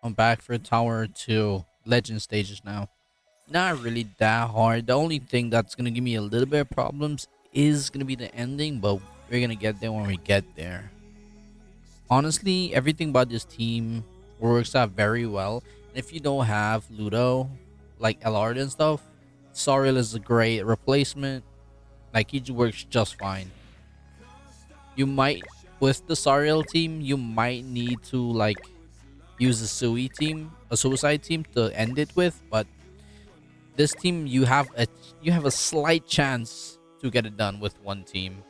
I'm back for Tower 2 Legend stages now. Not really that hard. The only thing that's gonna give me a little bit of problems is gonna be the ending, but we're gonna get there when we get there. Honestly, everything about this team works out very well. And if you don't have Ludo, like Alard and stuff, Soriel is a great replacement. Like he works just fine. You might with the Soriel team, you might need to like use a suicide team to end it with, but this team you have a slight chance to get it done with one team.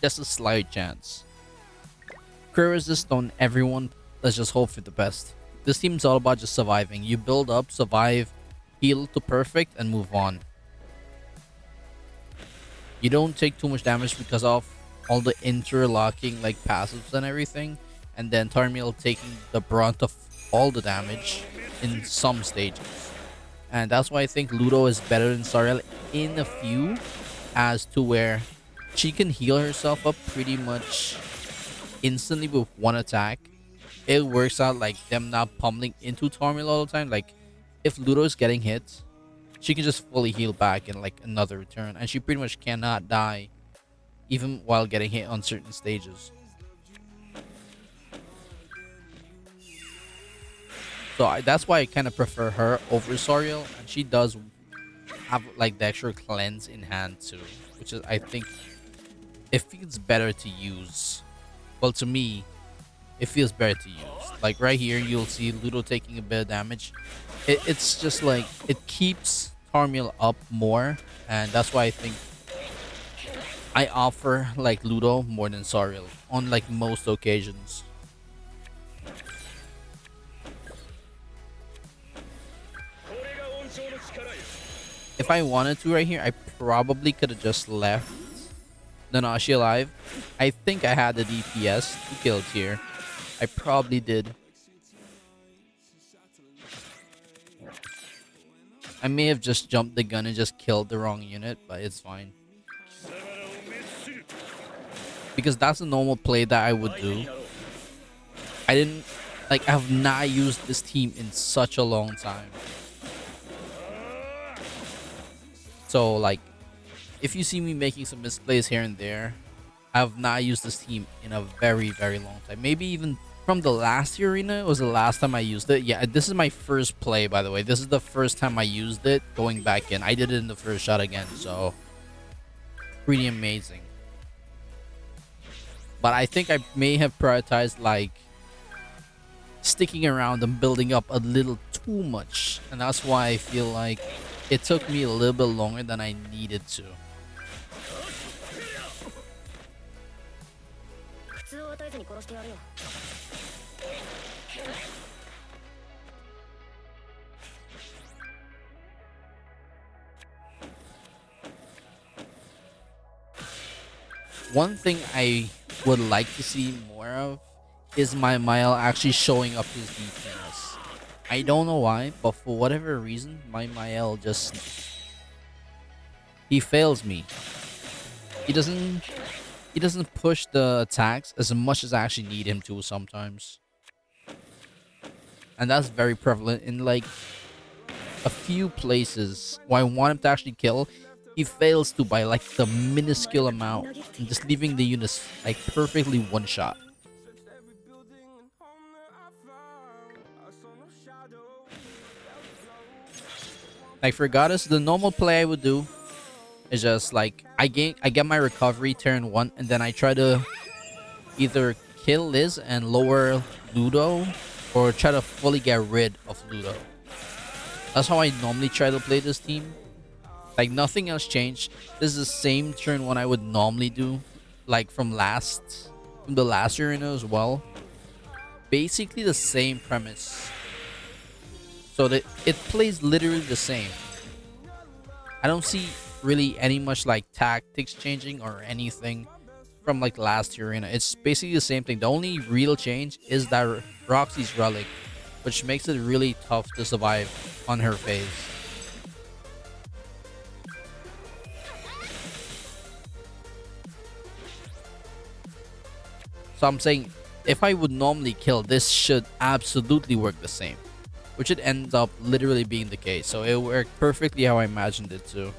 Just a slight chance. Crit resist on everyone. Let's just hope for the best. This team's all about just surviving. You build up, survive, heal to perfect, and move on. You don't take too much damage because of all the interlocking like passives and everything, and then Tarmiel taking the brunt of all the damage in some stages. And that's why I think Ludo is better than Sariel in a few, as to where she can heal herself up pretty much instantly with one attack. It works out like them not pummeling into Tarmiel all the time. Like if Ludo is getting hit, she can just fully heal back in like another turn, and she pretty much cannot die even while getting hit on certain stages. So that's why I kind of prefer her over Soriel, and she does have like the extra cleanse in hand too, which is I think it feels better to use. Well, to me, it feels better to use. Like right here, you'll see Ludo taking a bit of damage. It's just like it keeps Tarmiel up more, and that's why I think I offer like Ludo more than Soriel on like most occasions. If I wanted to right here, I probably could have just left Nanashi alive. I think I had the DPS to kill it here. I probably did. I may have just jumped the gun and just killed the wrong unit, but it's fine. Because that's a normal play that I would do. I didn't... Like, I have not used this team in such a long time. So, like, if you see me making some misplays here and there, I have not used this team in a very, very long time. Maybe even from the last arena was the last time I used it. Yeah, this is my first play, by the way. This is the first time I used it going back in. I did it in the first shot again, so pretty amazing. But I think I may have prioritized like sticking around and building up a little too much, and that's why I feel like it took me a little bit longer than I needed to. One thing I would like to see more of is my Mael actually showing up his DPS. I don't know why, but for whatever reason, my Mael just... he fails me. He doesn't push the attacks as much as I actually need him to sometimes. And that's very prevalent in like a few places where I want him to actually kill. He fails to by like the minuscule amount, and just leaving the units like perfectly one shot. Like for Goddess, the normal play I would do is just like I get my recovery turn 1, and then I try to either kill Liz and lower Ludo, or try to fully get rid of Ludo. That's how I normally try to play this team. Like nothing else changed. This is the same turn 1 I would normally do, like from the last arena as well. Basically the same premise. So that it plays literally the same. I don't see really any much like tactics changing or anything from like last arena. It's basically the same thing. The only real change is that Roxy's relic, which makes it really tough to survive on her phase. So I'm saying if I would normally kill, this should absolutely work the same, which it ends up literally being the case. So it worked perfectly how I imagined it to.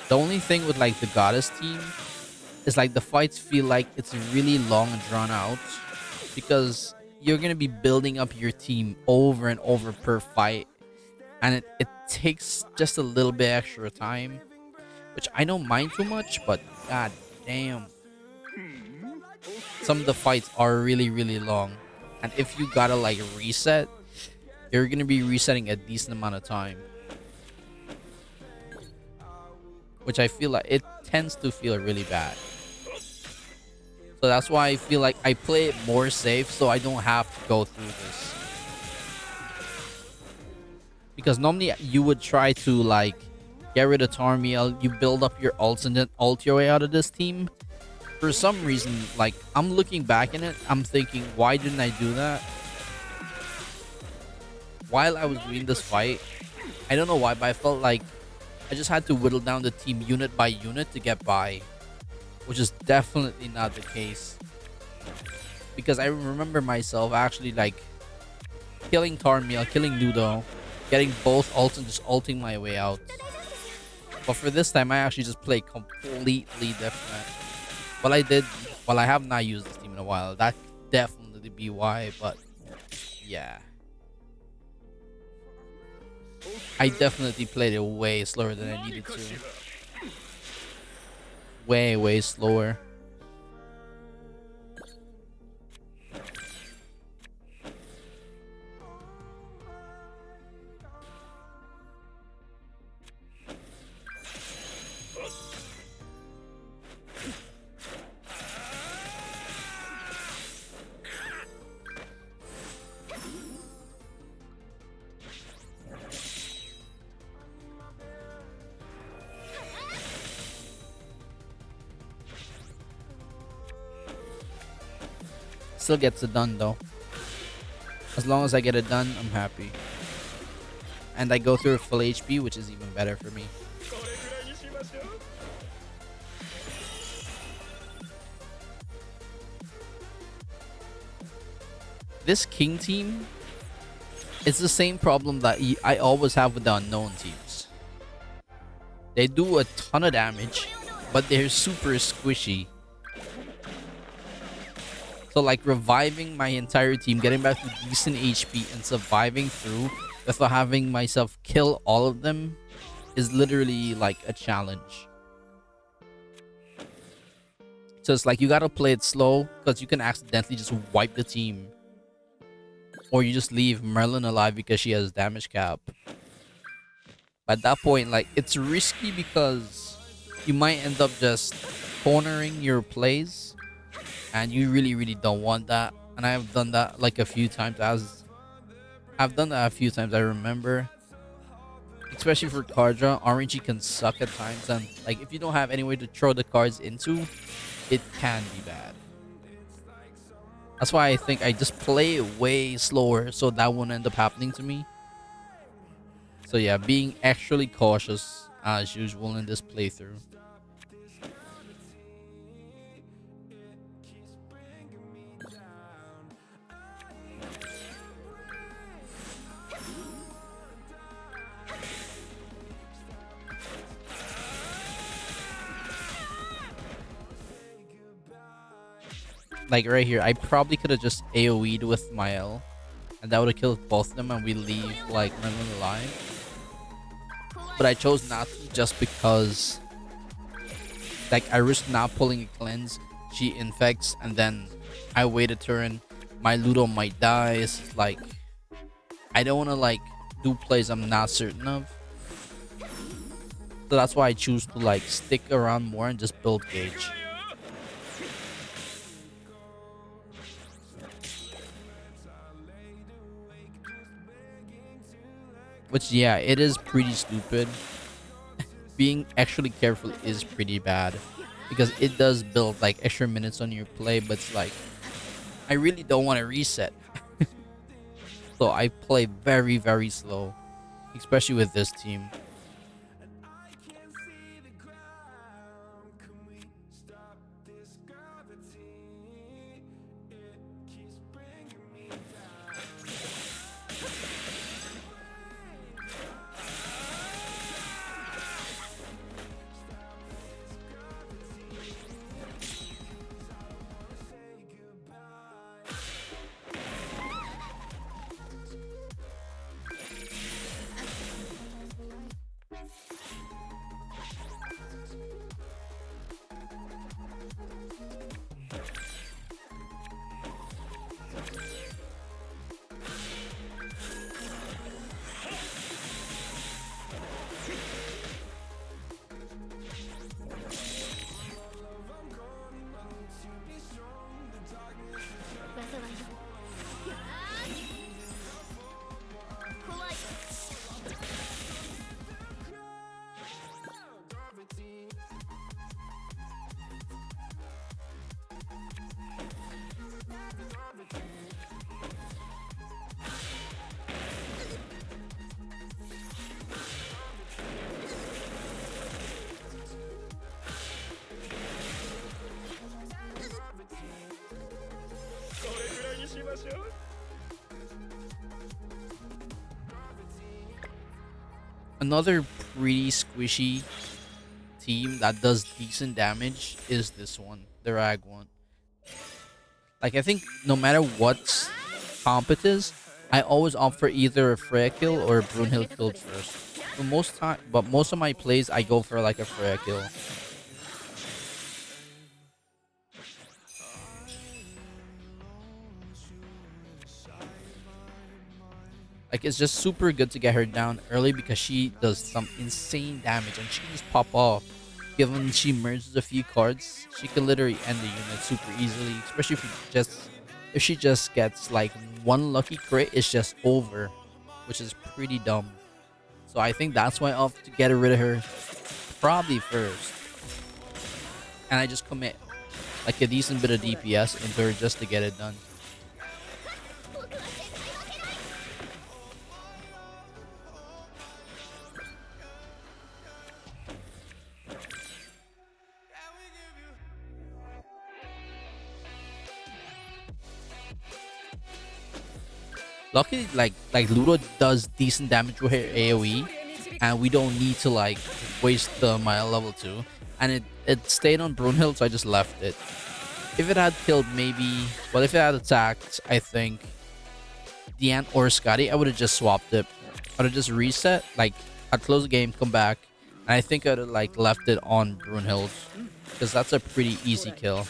The only thing with like the goddess team is like the fights feel like it's really long and drawn out because you're gonna be building up your team over and over per fight, and it takes just a little bit extra time, which I don't mind too much, but god damn, some of the fights are really long, and if you gotta like reset, you're gonna be resetting a decent amount of time, which I feel like it tends to feel really bad. So that's why I feel like I play it more safe so I don't have to go through this. Because normally you would try to like get rid of Tarmiel, you build up your ults and then ult your way out of this team. For some reason, like I'm looking back in it, I'm thinking, why didn't I do that? While I was doing this fight, I don't know why, but I felt like I just had to whittle down the team unit by unit to get by, which is definitely not the case. Because I remember myself actually like killing Tarmiel, killing Ludo, getting both ults and just ulting my way out. But for this time, I actually just played completely different. Well, I have not used this team in a while. That definitely be why, but yeah. I definitely played it way slower than I needed to. Way slower. Still gets it done though. As long as I get it done, I'm happy. And I go through full HP, which is even better for me. This King team, it's the same problem that I always have with the unknown teams. They do a ton of damage, but they're super squishy. So like reviving my entire team, getting back to decent HP and surviving through without having myself kill all of them is literally like a challenge. So it's like you gotta play it slow because you can accidentally just wipe the team. Or you just leave Merlin alive because she has damage cap. But at that point, like it's risky because you might end up just cornering your plays. And you really don't want that. And I've done that like a few times. I've done that a few times, I remember. Especially for card draw, RNG can suck at times. And like if you don't have any way to throw the cards into, it can be bad. That's why I think I just play it way slower so that won't end up happening to me. So yeah, being extremely cautious as usual in this playthrough. Like right here, I probably could have just AoE'd with Mael, and that would have killed both of them, and we leave like Merlin alive. But I chose not to just because, like, I risked not pulling a cleanse. She infects, and then I wait a turn. My Ludo might die. It's like I don't want to like do plays I'm not certain of. So that's why I choose to like stick around more and just build gauge. Which, yeah, it is pretty stupid. Being actually careful is pretty bad. Because it does build, like, extra minutes on your play. But it's like, I really don't want to reset. So I play very slow. Especially with this team. Another pretty squishy team that does decent damage is this one, the Rag one. Like, I think no matter what comp it is, I always opt for either a Freya kill or a Brunhild kill first. But most of my plays, I go for like a Freya kill. Like, it's just super good to get her down early because she does some insane damage and she can just pop off. Given she merges a few cards, she can literally end the unit super easily. Especially if she just gets like one lucky crit, it's just over, which is pretty dumb. So I think that's why I opt to get rid of her probably first, and I just commit like a decent bit of DPS into her just to get it done. Luckily, like Ludo does decent damage with her AoE, and we don't need to like waste the Mael level 2. And it stayed on Brunhild, so I just left it. If it had killed maybe, well, if it had attacked, I think Diane or Scotty, I would have just swapped it. I would have just reset, like I'd close the game, come back, and I think I'd have like left it on Brunhild because that's a pretty easy kill,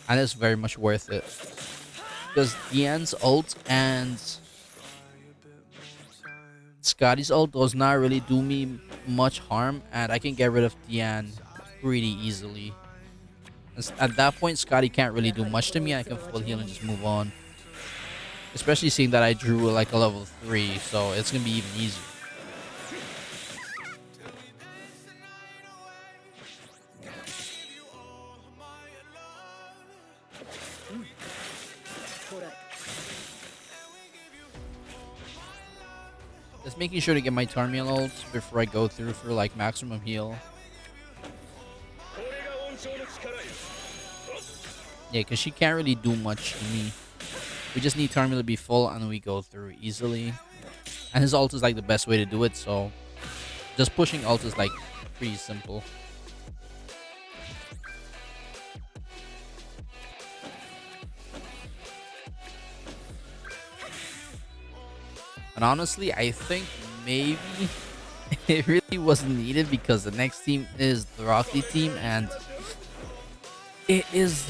and it's very much worth it. Because Diane's ult and Scotty's ult does not really do me much harm, and I can get rid of Diane pretty easily. At that point, Scotty can't really do much to me. I can full heal and just move on. Especially seeing that I drew like a level 3, so it's gonna be even easier. Just making sure to get my Tarmiel ult before I go through for like maximum heal. Yeah, because she can't really do much to me. We just need Tarmiel to be full and we go through easily. And his ult is like the best way to do it, so just pushing ult is like pretty simple. And honestly, I think maybe it really wasn't needed because the next team is the Roxy team, and it is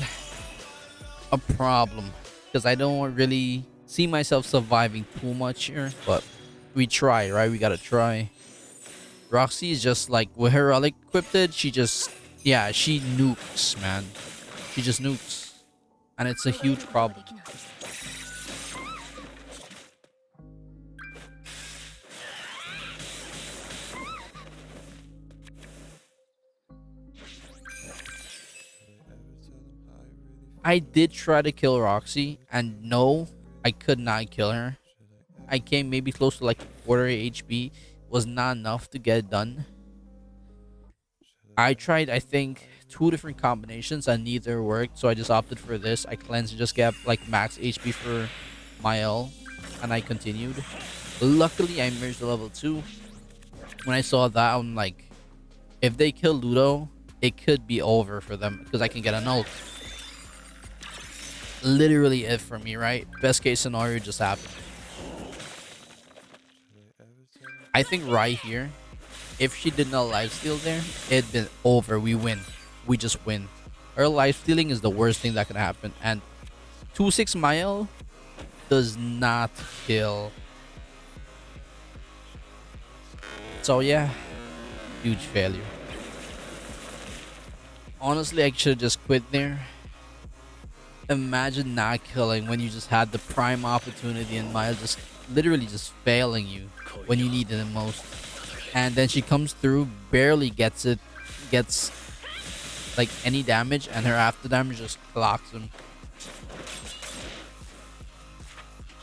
a problem because I don't really see myself surviving too much here, but we try, right? We gotta try. Roxy is just like with her relic equipped, she just, yeah, she nukes, man. She just nukes, and it's a huge problem. I did try to kill Roxy, and no, I could not kill her. I came maybe close to like quarter HP, was not enough to get it done. I tried, I think, 2 different combinations and neither worked, so I just opted for this. I cleansed and just got like max HP for Mael, and I continued. Luckily, I merged the level 2. When I saw that, I'm like, if they kill Ludo, it could be over for them because I can get an ult. Literally it for me, right? Best case scenario just happened. I think right here, if she did not lifesteal there, it'd been over. We win. We just win. Her lifestealing is the worst thing that can happen. And 2-6 Mael does not kill. So yeah, huge failure. Honestly, I should have just quit there. Imagine not killing when you just had the prime opportunity and Mael just literally just failing you when you needed it most. And then she comes through, barely gets it, gets like any damage, and her after damage just clocks him.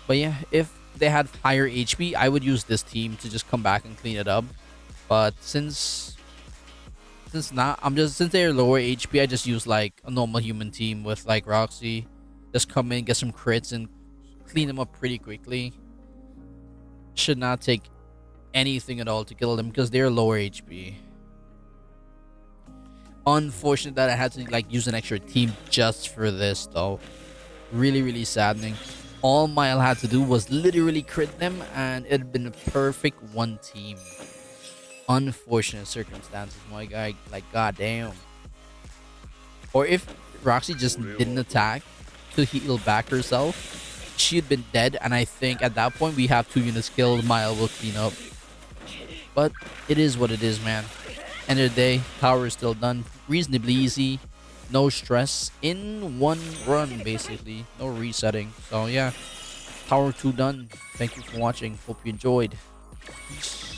But yeah, if they had higher HP, I would use this team to just come back and clean it up. But since not, since they're lower HP, I just use like a normal human team with like Roxy. Just come in, get some crits, and clean them up pretty quickly. Should not take anything at all to kill them because they're lower HP. Unfortunate that I had to like use an extra team just for this though. Really, really saddening. All Mael had to do was literally crit them, and it'd been a perfect one team. Unfortunate circumstances, my guy. Like, goddamn. Or if Roxy just didn't attack to heal back herself, she'd been dead. And I think at that point we have 2 units killed. Mael will clean up. But it is what it is, man. End of the day, tower is still done. Reasonably easy. No stress. In one run, basically. No resetting. So, yeah. Tower 2 done. Thank you for watching. Hope you enjoyed. Peace.